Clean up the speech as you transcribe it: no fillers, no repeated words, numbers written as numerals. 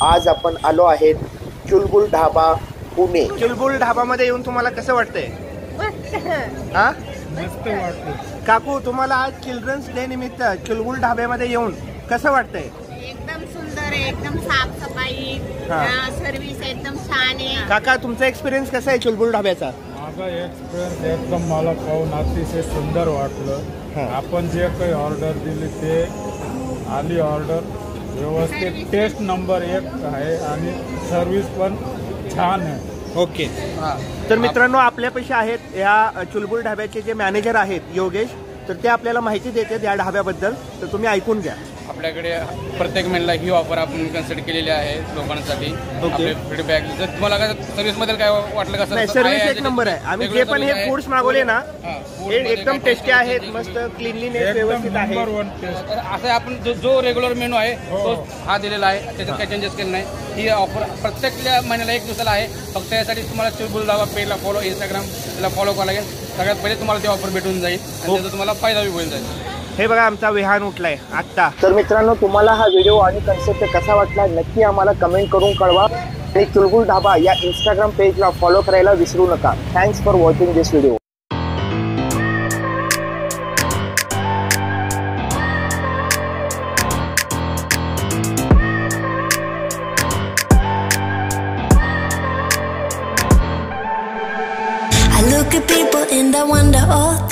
आज आपण आलो आहेत चुलबुल ढाबा पुणे। चुलबुल ढाबामध्ये येऊन तुम्हाला कसं वाटतंय? हा, मस्त वाटतं काकू, तुम्हाला आज चिल्ड्रन्स डे निमित्त चुलबुल ढाब्यामध्ये येऊन कसं वाटतंय? एकदम सुंदर आहे, एकदम साफसफाई, सर्व्हिस एकदम छान आहे। काका, तुमचा एक्सपिरियन्स कसा आहे चुलबुल ढाब्याचा? माझा एक्सपिरियन्स एकदम मला पाहून अतिशय सुंदर वाटलं। आपण जे काही ऑर्डर दिली ते आली ऑर्डर व्यवस्थित, टेस्ट नंबर 1 आहे आणि सर्व्हिस पण छान आहे। ओके, तर मित्रांनो, आपल्यापाशी आहेत या चुलबुल ढाब्याचे जे मॅनेजर आहेत योगेश, तर ते आपल्याला माहिती देतात या ढाब्याबद्दल, तर तुम्ही ऐकून घ्या। आपल्याकडे प्रत्येक महिन्याला ही ऑफर आपण कन्सिडर केलेली आहे लोकांसाठी। आपले फीडबॅक जर तुम्हाला काय सर्व्हिस मध्ये काय वाटलं का? नाही, सर्व्हिस एक नंबर आहे। आम्ही जे पण हे फूड्स मागवले ना, हे एकदम टेस्टी आहेत, मस्त क्लीनलीनेस व्यवस्थित आहे। असं आपण जो रेग्युलर मेनू आहे तो हा दिलेला आहे, त्याच्यात काही चेंजेस केले नाही। ही ऑफर प्रत्येक महिन्याला 1 दिवसाला आहे। फक्त यासाठी तुम्हाला चुलबुल ढाबा पेजला फॉलो, इंस्टाग्रामला फॉलो करावं लागेल। सगळ्यात पहिले तुम्हाला ती ऑफर भेटून जाईल आणि त्याचा तुम्हाला फायदा बी होईल जाईल। हे बघा, आमचा विहान उठलाय आत्ता। तर मित्रांनो, तुम्हाला हा व्हिडिओ आणि कन्सेप्ट कसा वाटला नक्की आम्हाला कमेंट करून कळवा आणि चुलबुल ढाबा या इंस्टाग्राम पेजला फॉलो करायला विसरू नका। Thanks for watching this video. I look at people and I wonder, oh